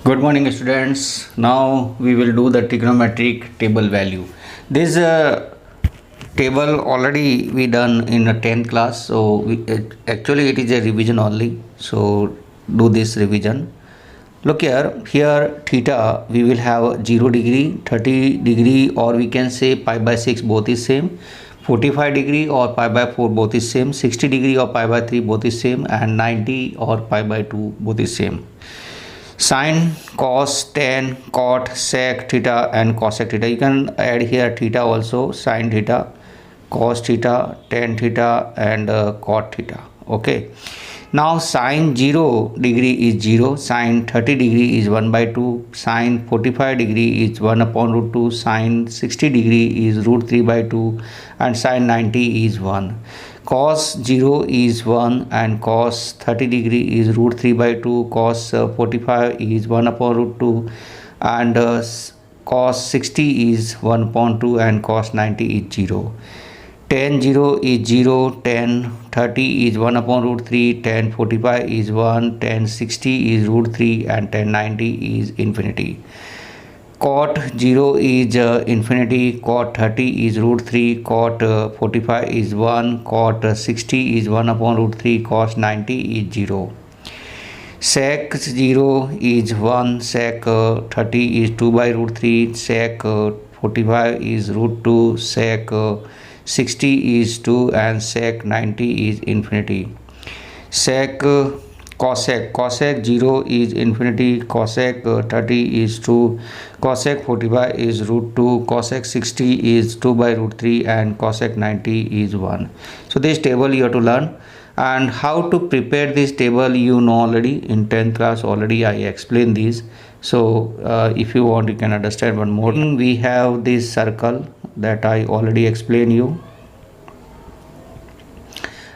Good morning students. Now we will do the trigonometric table value. This table already we done in a 10th class, so actually it is a revision only. So do this revision. Look here theta we will have 0 degree, 30 degree, or we can say pi by 6 both is same. 45 degree or pi by 4 both is same. 60 degree or pi by 3 both is same, and 90 or pi by 2 both is same. Sine, cos, tan, cot, sec, theta and cosec theta. You can add here theta also, sine theta, cos theta, tan theta and cot theta. Okay. Now sine 0 degree is 0, sine 30 degree is 1 by 2, sine 45 degree is 1 upon root 2, sine 60 degree is root 3 by 2 and sine 90 is 1. Cos 0 is 1 and cos 30 degree is root 3 by 2, cos 45 is 1 upon root 2 and cos 60 is 1 upon 2 and cos 90 is 0. Tan 0 is 0, tan 30 is 1 upon root 3, tan 45 is 1, tan 60 is root 3 and tan 90 is infinity. Cot 0 is infinity, cot 30 is root 3, cot 45 is 1, cot 60 is 1 upon root 3, cos 90 is 0. Sec 0 is 1, sec 30 is 2 by root 3, sec 45 is root 2, sec 60 is 2 and sec 90 is infinity. Sec cosec 0 is infinity, cosec 30 is 2, cosec 45 is root 2, cosec 60 is 2 by root 3 and cosec 90 is 1. So this table you have to learn, and how to prepare this table you know already. In 10th class already I explained this. So if you want you can understand one more. We have this circle that I already explained you,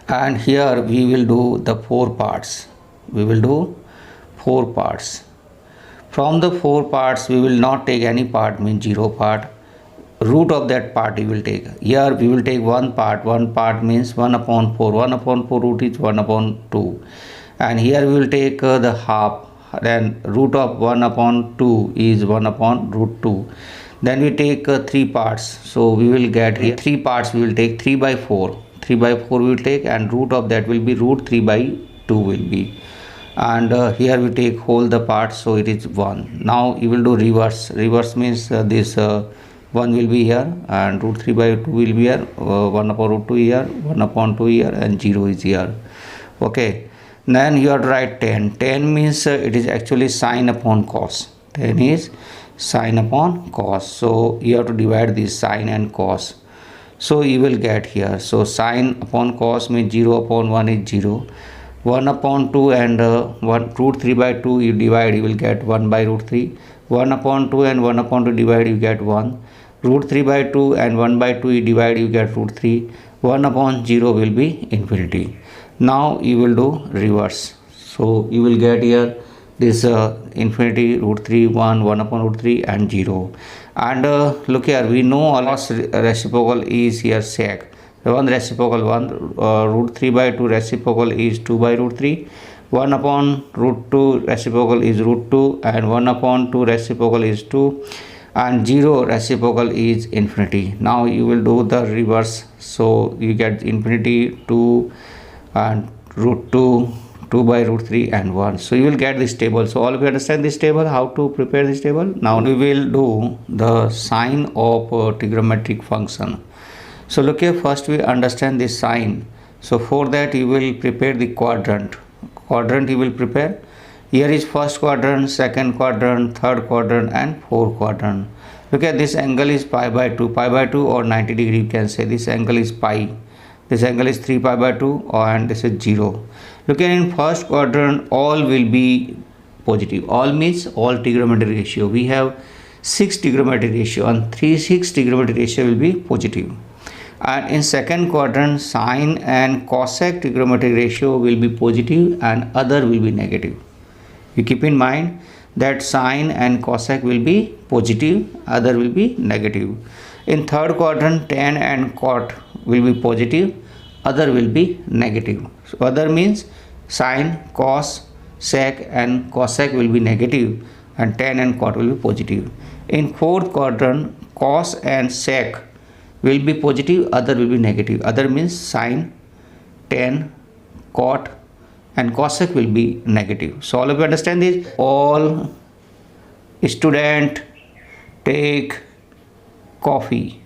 and here we will do the 4 parts. We will do 4 parts. From the 4 parts we will not take any part, means 0 part. Root of that part we will take. Here we will take one part means 1 upon 4. 1 upon 4 root is 1 upon 2, and here we will take the half. Then root of 1 upon 2 is 1 upon root 2. Then we take 3 parts, so we will get here 3 parts. We will take 3 by 4. 3 by 4 we will take, and root of that will be root 3 by 2 will be, and here we take whole the part, so it is 1. Now you will do reverse. Reverse means this 1 will be here and root 3 by 2 will be here, 1 upon root 2 here, 1 upon 2 here and 0 is here. Okay. Then you have to write tan. Tan means it is actually sine upon cos. Tan is sine upon cos. So you have to divide this sine and cos. So you will get here. So sine upon cos means 0 upon 1 is 0. 1 upon 2 and 1 root 3 by 2 you divide, you will get 1 by root 3. 1 upon 2 and 1 upon 2 divide, you get 1. Root 3 by 2 and 1 by 2 you divide, you get root 3. 1 upon 0 will be infinity. Now you will do reverse. So you will get here this infinity, root 3, 1, 1 upon root 3 and 0. And look here, we know almost reciprocal is here sec. 1 reciprocal 1, root 3 by 2 reciprocal is 2 by root 3. 1 upon root 2 reciprocal is root 2, and 1 upon 2 reciprocal is 2, and 0 reciprocal is infinity. Now you will do the reverse. So you get infinity 2 and root 2, 2 by root 3 and 1. So you will get this table. So all of you understand this table, how to prepare this table. Now we will do the sign of trigonometric function. So look here, first we understand this sign. So for that you will prepare the quadrant. Quadrant you will prepare. Here is first quadrant, second quadrant, third quadrant and fourth quadrant. Look at this angle is pi by 2. Pi by 2 or 90 degree you can say. This angle is pi. This angle is 3 pi by 2 and this is 0. Look at in first quadrant all will be positive. All means all trigonometric ratio. We have 6 trigonometric ratio, and 6 trigonometric ratio will be positive. And in second quadrant sine and cosec trigonometric ratio will be positive and other will be negative. You keep in mind that sine and cosec will be positive, other will be negative. In third quadrant tan and cot will be positive, other will be negative. So other means sine, cos, sec and cosec will be negative, and tan and cot will be positive. In fourth quadrant, cos and sec will be positive, other will be negative. Other means sin, tan, cot and cosec will be negative. So all of you understand this? All student take coffee.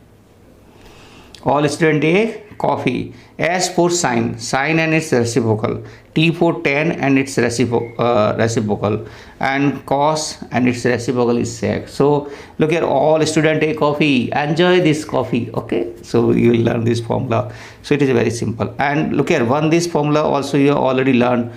All student take coffee. S for sine and its reciprocal. T for tan and its reciprocal. And cos and its reciprocal is sec. So look here, all student take coffee. Enjoy this coffee. Okay. So you will learn this formula. So it is very simple. And look here, this formula also you have already learned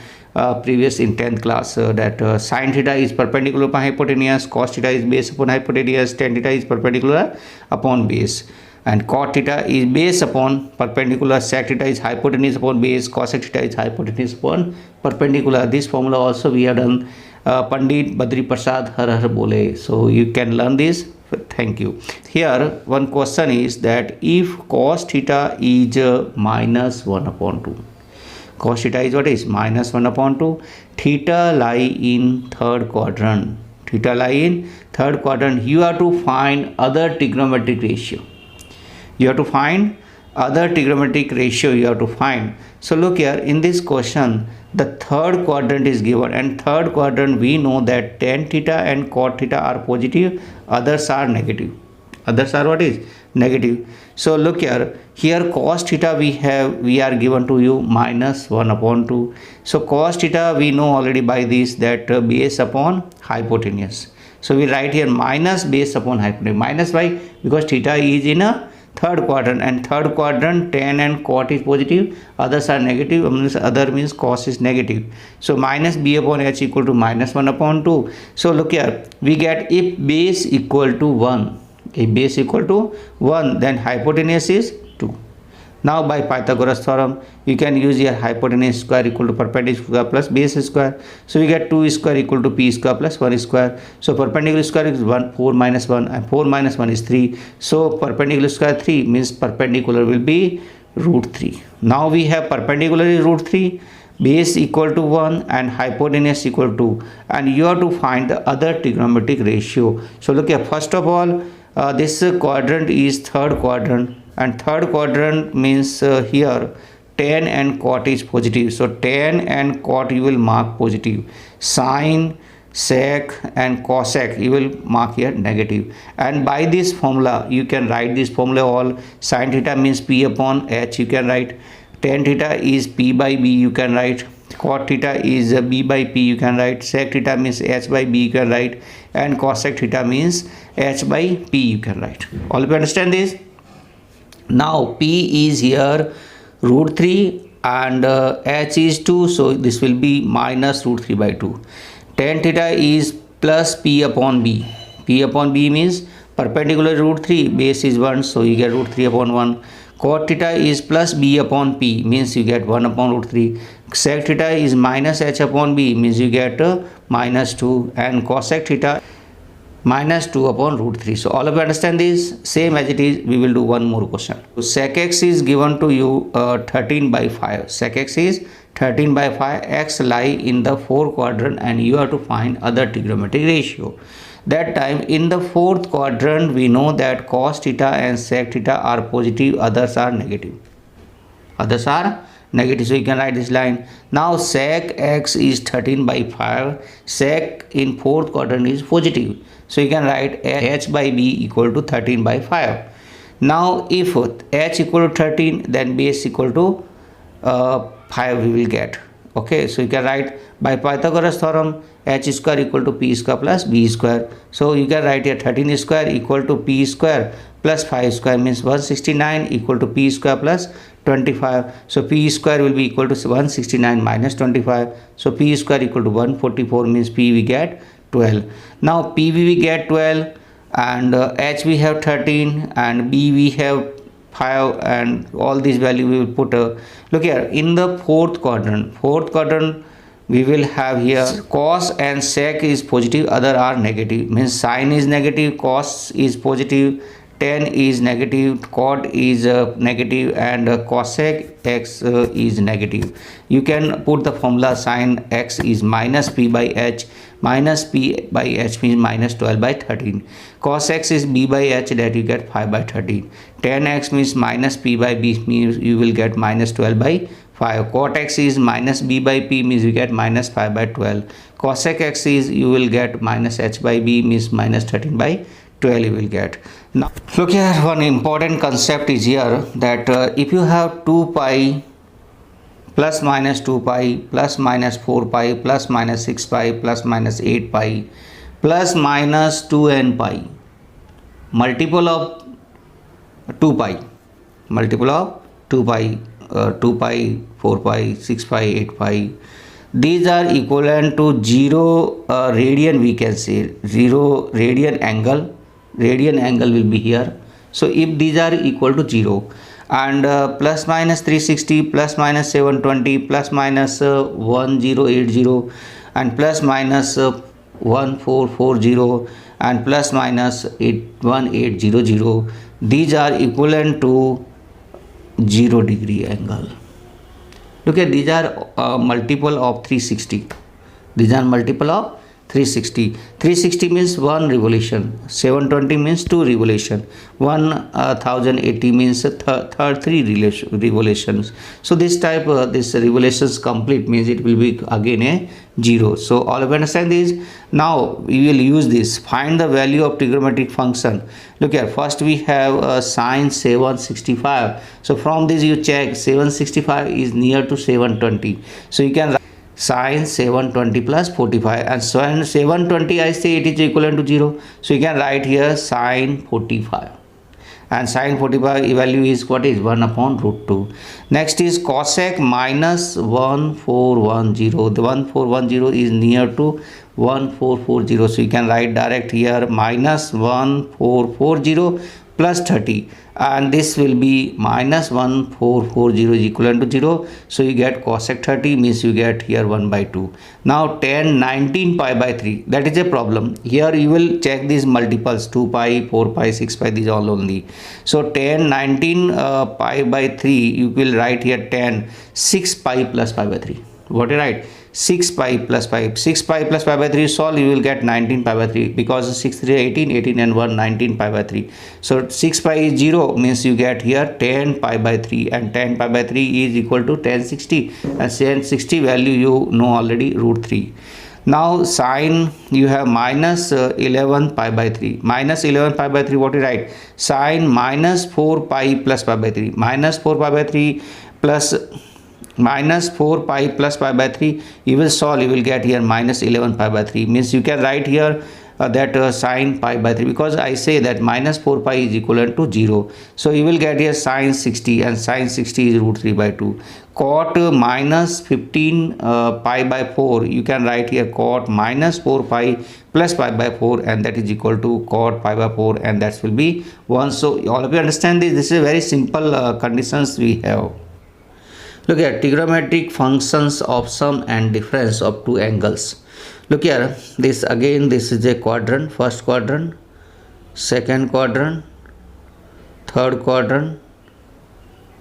previous in 10th class that sin theta is perpendicular upon hypotenuse, cos theta is base upon hypotenuse, tan theta is perpendicular upon base, and cot theta is base upon perpendicular, sec theta is hypotenuse upon base, cosec theta is hypotenuse upon perpendicular. This formula also we have done. Pandit Badri Prasad Har Har Bole. So you can learn this. Thank you. Here one question is that if cos theta is minus 1 upon 2. Cos theta is what is? Minus 1 upon 2. Theta lie in third quadrant. Theta lie in third quadrant. You have to find other trigonometric ratio. You have to find other trigonometric ratio you have to find. So look here, in this question, the third quadrant is given, and third quadrant we know that tan theta and cot theta are positive, others are negative. Others are what is? Negative. So look here cos theta we are given to you minus 1 upon 2. So cos theta we know already by this that base upon hypotenuse. So we write here minus base upon hypotenuse. Minus why? Because theta is in a third quadrant, and third quadrant tan and cot is positive, others are negative. Other means cos is negative. So minus b upon h equal to minus 1 upon 2. So look here, we get if base equal to 1. If base equal to 1, then hypotenuse is 2. Now by Pythagoras theorem, you can use here hypotenuse square equal to perpendicular square plus base square. So we get 2 square equal to p square plus 1 square. So perpendicular square is 1, 4 minus 1, and 4 minus 1 is 3. So perpendicular square 3 means perpendicular will be root 3. Now we have perpendicular is root 3, base equal to 1 and hypotenuse equal to 2, and you have to find the other trigonometric ratio. So look here, first of all, this quadrant is third quadrant, and third quadrant means here tan and cot is positive. So tan and cot you will mark positive. Sin, sec and cosec you will mark here negative. And by this formula you can write this formula all. Sin theta means p upon h you can write. Tan theta is p by b you can write. Cot theta is b by p you can write. Sec theta means h by b you can write, and cosec theta means h by p you can write. All of you understand this? Now p is here root 3 and h is 2, so this will be minus root 3 by 2. Tan theta is plus p upon b. P upon b means perpendicular root 3, base is 1, so you get root 3 upon 1. Cot theta is plus b upon p, means you get 1 upon root 3. Sec theta is minus h upon b, means you get minus 2, and cosec theta minus 2 upon root 3. So all of you understand this? Same as it is, we will do one more question. So sec x is given to you 13 by 5. Sec x is 13 by 5. X lie in the fourth quadrant, and you have to find other trigonometric ratio. That time in the fourth quadrant we know that cos theta and sec theta are positive, others are negative. Others are negative, so you can write this line. Now sec x is 13 by 5. Sec in fourth quadrant is positive, so you can write h by b equal to 13 by 5. Now if h equal to 13, then base equal to 5 we will get. Okay, so you can write by Pythagoras theorem h square equal to p square plus b square. So you can write here 13 square equal to p square plus 5 square means 169 equal to p square plus 25. So p square will be equal to 169 minus 25. So p square equal to 144 means p we get 12. Now p we get 12, and h we have 13, and b we have 5, and all these value we will put. Look here, in the fourth quadrant we will have here cos and sec is positive, other are negative, means sin is negative, cos is positive, tan is negative, cot is negative, and cosec x is negative. You can put the formula sin x is minus p by h, minus p by h means minus 12 by 13. Cos x is b by h, that you get 5 by 13. Tan x means minus p by b means you will get minus 12 by 5. Cot x is minus b by p means you get minus 5 by 12. Cosec x is you will get minus h by b means minus 13 by 12 you will get. Now look here, one important concept is here that if you have 2 pi plus minus 2 pi plus minus 4 pi plus minus 6 pi plus minus 8 pi plus minus 2n pi, multiple of 2 pi, multiple of 2 pi, 2 pi, 4 pi, 6 pi, 8 pi, these are equivalent to 0 radian, we can say 0 radian angle. Radian angle will be here. So if these are equal to 0 and plus minus 360 plus minus 720 plus minus 1080 and plus minus 1440 and plus minus 1800, these are equivalent to 0 degree angle. Look at, these are multiple of 360. These are multiple of 360. 360 means 1 revolution. 720 means 2 revolution. 1080 means 3 revolutions. So this type, this revolutions complete means it will be again a 0. So all of you understand this. Now we will use this. Find the value of trigonometric function. Look here. First we have sine 765. So from this you check 765 is near to 720. So you can sine 720 plus 45, and sine 720 I say it is equivalent to 0. So you can write here sine 45, and sine 45 value is what is 1 upon root 2. Next is cosec minus 1410. The 1410 is near to 1440. So you can write direct here minus 1440 plus 30, and this will be minus 1440 is equivalent to 0. So you get cosec 30 means you get here 1 by 2. Now tan 19 pi by 3, that is a problem. Here you will check these multiples, 2 pi, 4 pi, 6 pi, these all only. So tan 19 pi by 3, you will write here tan 6 pi plus pi by 3. What do you write? 6 pi plus pi. 6 pi plus pi by 3 solve, you will get 19 pi by 3, because 6 3 18, 18 and 1 19 pi by 3. So 6 pi is 0 means you get here 10 pi by 3, and 10 pi by 3 is equal to 1060, and 1060 value you know already, root 3. Now sine, you have minus 11 pi by 3. Minus 11 pi by 3, what you write? Sine minus 4 pi plus pi by 3. Minus 4 pi by 3 plus minus 4 pi plus pi by 3, you will solve, you will get here minus 11 pi by 3, means you can write here that sine pi by 3, because I say that minus 4 pi is equivalent to 0. So you will get here sine 60, and sine 60 is root 3 by 2. Cot minus 15 pi by 4, you can write here cot minus 4 pi plus pi by 4, and that is equal to cot pi by 4, and that will be 1. So all of you understand this. This is very simple conditions we have. Look at trigonometric functions of sum and difference of two angles. Look here, this again, this is a quadrant, first quadrant, second quadrant, third quadrant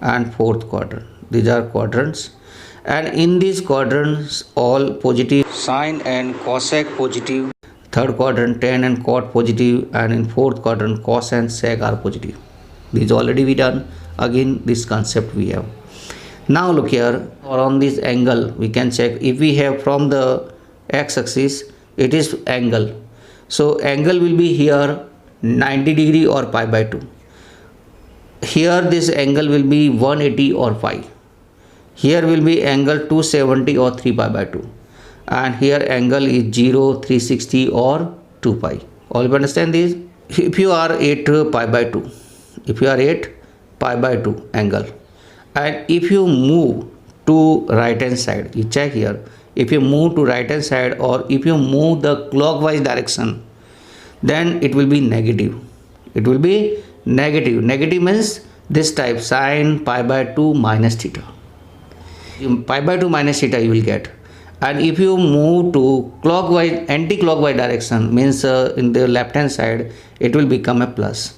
and fourth quadrant. These are quadrants, and in these quadrants all positive, sine and cosec positive, third quadrant tan and cot positive, and in fourth quadrant cos and sec are positive. This already we done. Again this concept we have. Now look here, or on this angle we can check. If we have from the x-axis, it is angle. So angle will be here 90 degree or pi by 2. Here this angle will be 180 or pi. Here will be angle 270 or 3 pi by 2. And here angle is 0, 360 or 2 pi. All you understand this? If you are 8 pi by 2, if you are 8 pi by 2 angle, and if you move to right hand side, you check here, if you move to right hand side or if you move the clockwise direction, then it will be negative. It will be negative. Negative means this type, sine pi by 2 minus theta. Pi by 2 minus theta you will get. And if you move to clockwise, anti-clockwise direction, means in the left hand side, it will become a plus.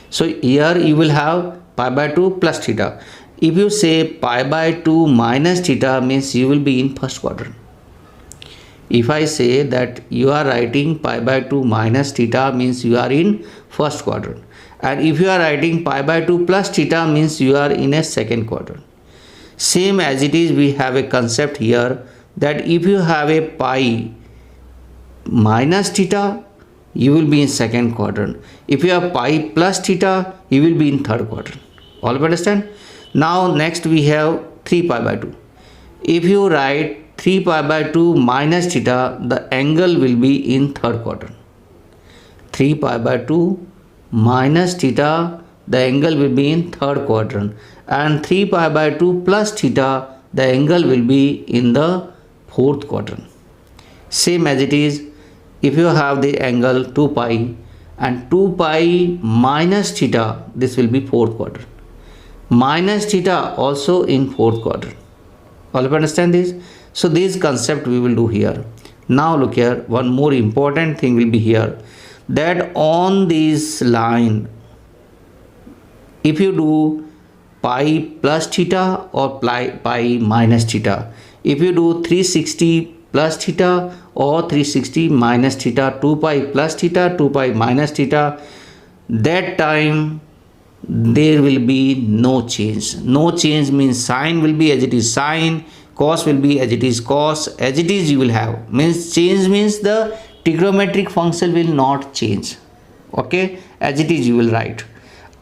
So here you will have pi by 2 plus theta. If you say pi by 2 minus theta, means you will be in first quadrant. If I say that you are writing pi by 2 minus theta means you are in first quadrant, and if you are writing pi by 2 plus theta means you are in a second quadrant. Same as it is, we have a concept here that if you have a pi minus theta, you will be in second quadrant. If you have pi plus theta, you will be in third quadrant. All of you understand? Now next we have 3 pi by 2. If you write 3 pi by 2 minus theta, the angle will be in third quadrant. 3 pi by 2 minus theta, the angle will be in third quadrant, and 3 pi by 2 plus theta, the angle will be in the fourth quadrant. Same as it is, if you have the angle 2 pi and 2 pi minus theta, this will be fourth quadrant. Minus theta also in fourth quadrant. All of you understand this? So this concept we will do here. Now look here, one more important thing will be here, that on this line, if you do pi plus theta or pi minus theta, if you do 360 plus theta or 360 minus theta, 2 pi plus theta, 2 pi minus theta, that time there will be no change. No change means sine will be as it is sine, cos will be as it is cos, as it is you will have. Means change means the trigonometric function will not change. Okay, as it is you will write.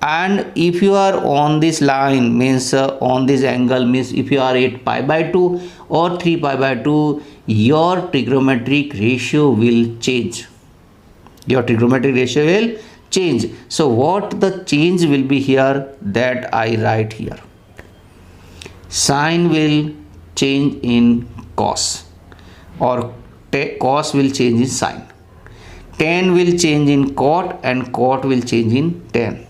And if you are on this line means on this angle means if you are at pi by 2 or 3 pi by 2, your trigonometric ratio will change. Your trigonometric ratio will change. So what the change will be here, that I write here. Sine will change in cos, or cos will change in sine. Tan will change in cot, and cot will change in tan.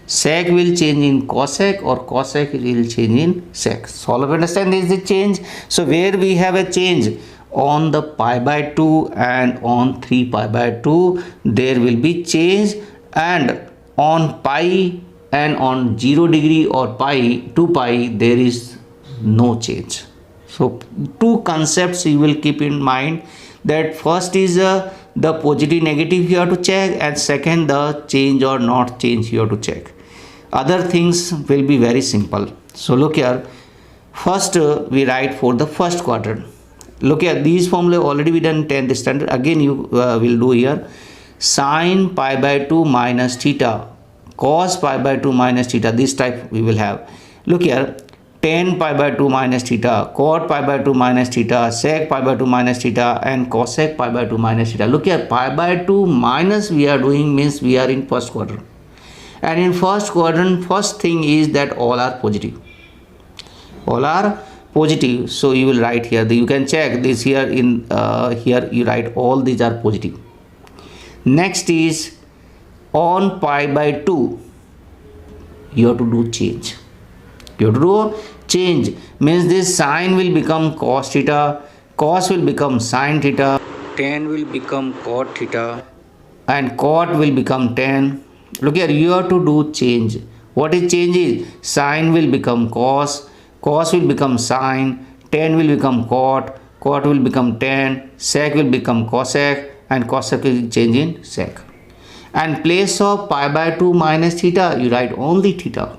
Sec will change in cosec, or cosec will change in sec. So all of you understand this is the change. So where we have a change on the pi by 2 and on 3 pi by 2, there will be change, and on pi and on 0 degree or pi 2 pi there is no change. So two concepts you will keep in mind, that first is the positive negative you have to check, and second the change or not change you have to check. Other things will be very simple. So look here, first we write for the first quadrant. Look here, these formula already we done 10th standard. Again you will do here. Sine pi by 2 minus theta, cos pi by 2 minus theta, this type we will have. Look here, tan pi by 2 minus theta, cot pi by 2 minus theta, sec pi by 2 minus theta, and cosec pi by 2 minus theta. Look here, pi by 2 minus we are doing means we are in first quadrant. And in first quadrant, first thing is that all are positive. All are positive. So you will write here, you can check this here in here you write all these are positive. Next is on pi by 2, you have to do change. You have to do change means this sine will become cos theta, cos will become sine theta, tan will become cot theta, and cot will become tan. Look here, you have to do change. What is change is sine will become cos, cos will become sine, tan will become cot, cot will become tan, sec will become cosec, and cosec will change in sec. And place of pi by 2 minus theta, you write only theta.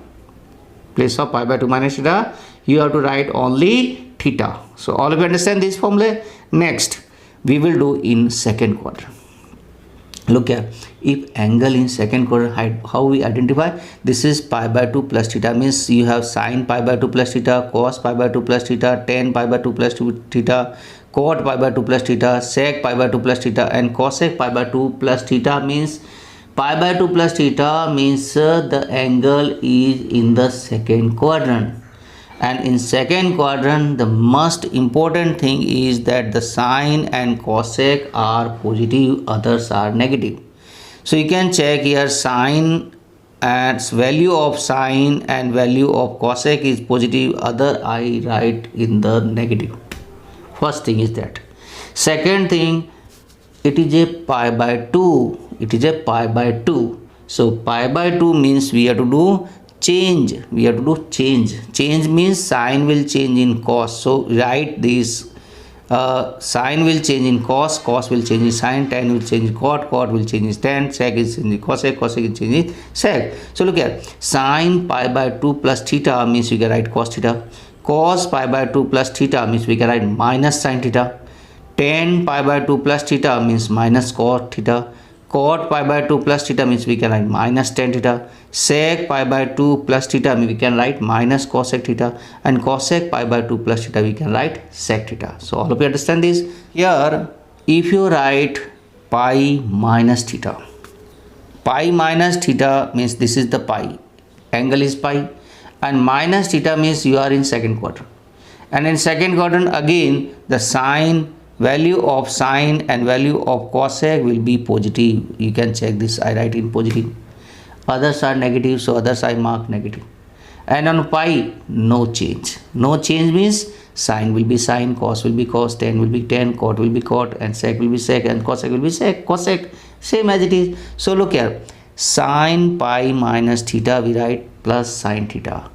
Place of pi by 2 minus theta, you have to write only theta. So all of you understand this formula. Next we will do in second quadrant. Look here, if angle in second quadrant, how we identify? This is pi by 2 plus theta, means you have sine pi by 2 plus theta, cos pi by 2 plus theta, tan pi by 2 plus theta, cot pi by 2 plus theta, sec pi by 2 plus theta, and cosec pi by 2 plus theta. Means pi by 2 plus theta means the angle is in the second quadrant. And in second quadrant, the most important thing is that the sine and cosec are positive, others are negative. So you can check here, sine and value of sine and value of cosec is positive, other I write in the negative. First thing is that. Second thing, it is a pi by 2. It is a pi by 2. So pi by 2 means we have to do change. We have to do change. Change means sine will change in cos. So write this Sine will change in cos, cos will change in sine, tan will change in cot, cot will change in tan, sec is change in cosec, cosec will change in sec. So look here, sine pi by 2 plus theta means we can write cos theta. Cos pi by 2 plus theta means we can write minus sine theta. Tan pi by 2 plus theta means minus cot theta. Cot pi by 2 plus theta means we can write minus tan theta. Sec pi by 2 plus theta we can write minus cosec theta, and cosec pi by 2 plus theta we can write sec theta. So all of you understand this? Here if you write pi minus theta, pi minus theta means this is the pi, angle is pi, and minus theta means you are in second quadrant, and in second quadrant again the sine, value of sine and value of cosec will be positive. You can check this, I write in positive. Others are negative, so others I mark negative. And on pi, no change. No change means sine will be sine, cos will be cos, tan will be tan, cot will be cot, and sec will be sec, and cosec will be sec, cosec, same as it is. So look here, sine pi minus theta we write plus sine theta.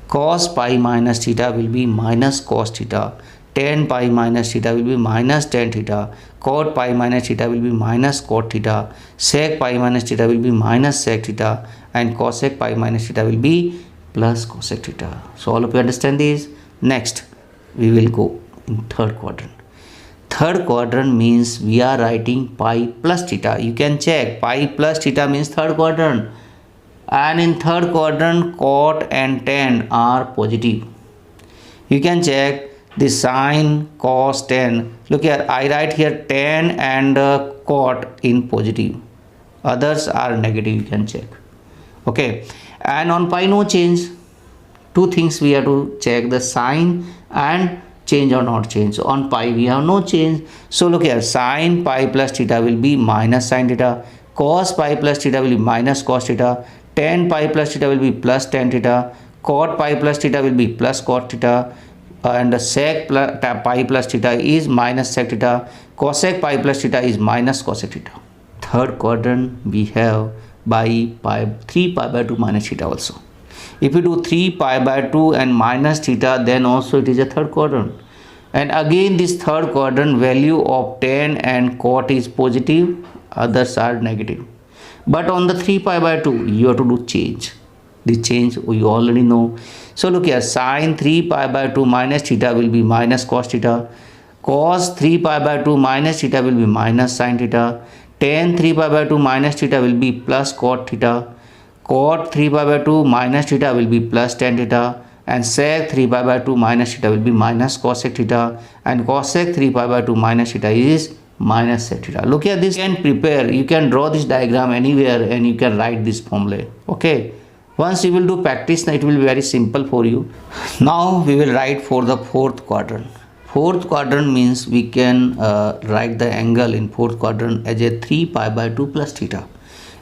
Cos pi minus theta will be minus cos theta. Tan pi minus theta will be minus tan theta. Cot pi minus theta will be minus cot theta. Sec pi minus theta will be minus sec theta, and cosec pi minus theta will be plus cosec theta. So all of you understand this? Next we will go in third quadrant. Third quadrant means we are writing pi plus theta. You can check, pi plus theta means third quadrant, and in third quadrant cot and tan are positive. You can check the sine, cos, tan. Look here, I write here tan and cot in positive, others are negative, you can check. Okay, and on pi no change. Two things we have to check, the sine and change or not change. So on pi we have no change. So look here, sine pi plus theta will be minus sine theta. Cos pi plus theta will be minus cos theta. Tan pi plus theta will be plus tan theta. Cot pi plus theta will be plus cot theta. And sec pi plus theta is minus sec theta. Cosec pi plus theta is minus cosec theta. Third quadrant we have by pi 3 pi by 2 minus theta also. If you do 3 pi by 2 and minus theta, then also it is a third quadrant. And again this third quadrant value of tan and cot is positive, others are negative. But on the 3 pi by 2 you have to do change. The change we already know. So look here, sine 3 pi by 2 minus theta will be minus cos theta. Cos 3 pi by 2 minus theta will be minus sine theta. Tan 3 pi by 2 minus theta will be plus cot theta. Cot 3 pi by 2 minus theta will be plus tan theta. And sec 3 pi by 2 minus theta will be minus cosec theta. And cosec 3 pi by 2 minus theta is minus sec theta. Look here, this you can prepare, you can draw this diagram anywhere and you can write this formula. Okay. Once you will do practice, it will be very simple for you. Now we will write for the fourth quadrant. Fourth quadrant means we can write the angle in fourth quadrant as a 3 pi by 2 plus theta.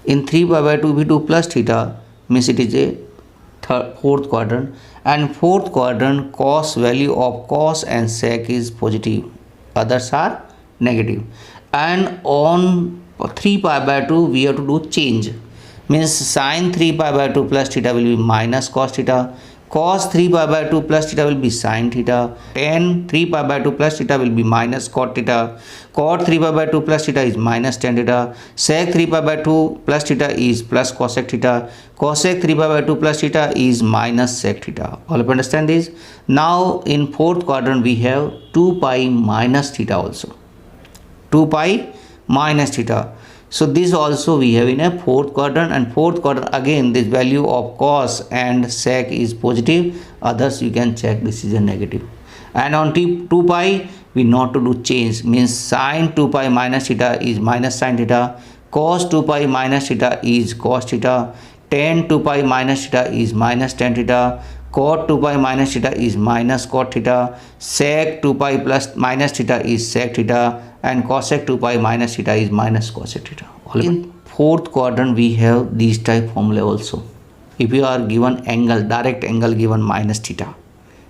In 3 pi by 2 we do plus theta means it is a fourth quadrant, and fourth quadrant cos value of cos and sec is positive, others are negative. And on 3 pi by 2 we have to do change. Means sine 3 pi by 2 plus theta will be minus cos theta. Cos 3 pi by 2 plus theta will be sine theta. Tan 3 pi by 2 plus theta will be minus cot theta. Cot 3 pi by 2 plus theta is minus tan theta. Sec 3 pi by 2 plus theta is plus cosec theta. Cosec 3 pi by 2 plus theta is minus sec theta. All of you understand this? Now in fourth quadrant we have 2 pi minus theta also. 2 pi minus theta. So this also we have in a fourth quadrant, and fourth quadrant again this value of cos and sec is positive, others you can check this is a negative. And on 2 pi we not to do change, means sine 2 pi minus theta is minus sine theta. Cos 2 pi minus theta is cos theta. Tan 2 pi minus theta is minus tan theta. Cot 2 pi minus theta is minus cot theta. Sec 2 pi plus minus theta is sec theta. And cosec 2 pi minus theta is minus cosec theta. In fourth quadrant we have these type formula also. If you are given angle, direct angle given minus theta.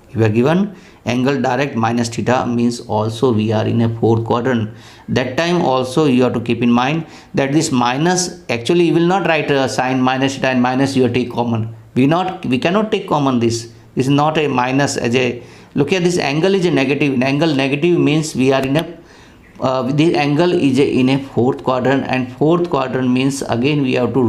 If you are given angle direct minus theta means also we are in a fourth quadrant. That time also you have to keep in mind that this minus, actually you will not write a sine minus theta and minus you take common. We cannot take common this. This is not a minus as a Look at this angle is a negative. Angle negative means we are in a this angle is in a fourth quadrant, and fourth quadrant means again we have to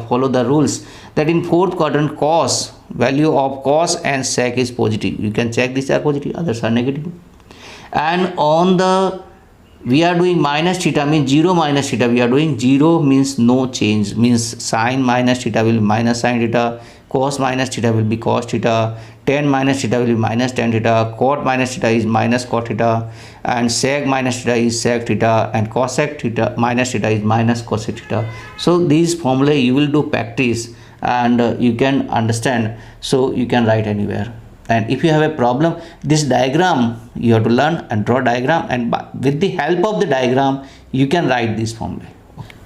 follow the rules that in fourth quadrant cos, value of cos and sec is positive. You can check these are positive, others are negative. And on the we are doing minus theta means 0 minus theta. We are doing 0 means no change, means sine minus theta will be minus sine theta, cos minus theta will be cos theta, tan minus theta will be minus tan theta, cot minus theta is minus cot theta, and sec minus theta is sec theta, and cosec theta minus theta is minus cosec theta. So these formula you will do practice, and you can understand, so you can write anywhere. And if you have a problem, this diagram you have to learn and draw diagram, and with the help of the diagram you can write this formula.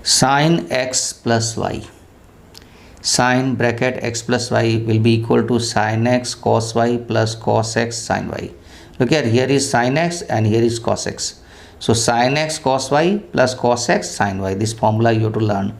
Sin x plus y, sin bracket x plus y will be equal to sin x cos y plus cos x sin y. Look at here is sin x and here is cos x. So sin x cos y plus cos x sin y, this formula you have to learn.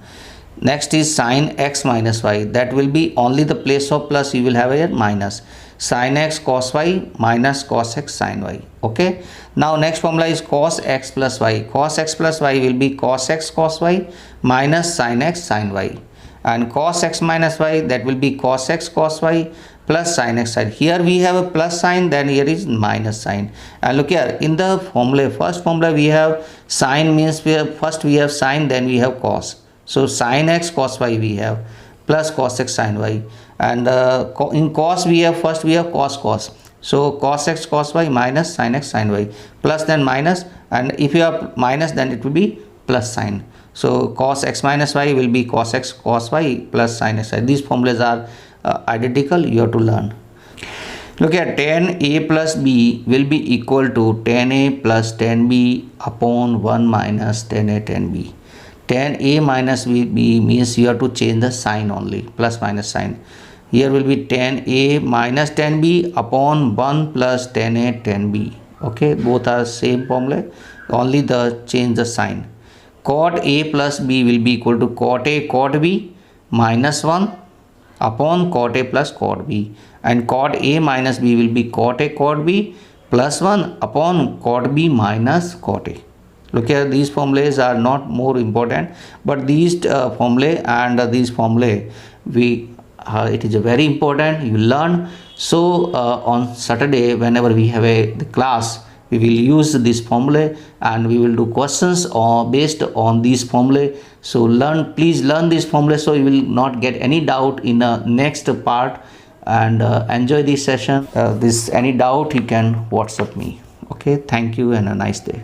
Next is sin x minus y, that will be only the place of plus you will have here minus. Sin x cos y minus cos x sin y. Okay, now next formula is cos x plus y. Cos x plus y will be cos x cos y minus sin x sin y, and cos x minus y, that will be cos x cos y plus sin x sin. Here we have a plus sign, then here is minus sign. And look here in the formula, first formula we have sin means first we have sin, then we have cos. So sin x cos y we have plus cos x sin y, and in cos we have first we have cos. So cos x cos y minus sin x sin y, plus then minus, and if you have minus then it will be plus sign. So cos x minus y will be cos x cos y plus sin x. These formulas are identical, you have to learn. Look at tan a plus b will be equal to tan a plus tan b upon 1 minus tan a tan b. Tan a minus b means you have to change the sign only, plus minus sign. Here will be tan a minus tan b upon 1 plus tan a tan b. Okay, both are same formula, only the change the sign. Cot a plus b will be equal to cot a cot b minus 1 upon cot a plus cot b, and cot a minus b will be cot a cot b plus 1 upon cot b minus cot a. Look here, these formulas are not more important, but these formulae and these formulae it is very important you learn. So on Saturday whenever we have the class, we will use this formula and we will do questions based on these formulae. So please learn this formula, so you will not get any doubt in the next part, and enjoy this session. Any doubt you can WhatsApp me. Okay, thank you and a nice day.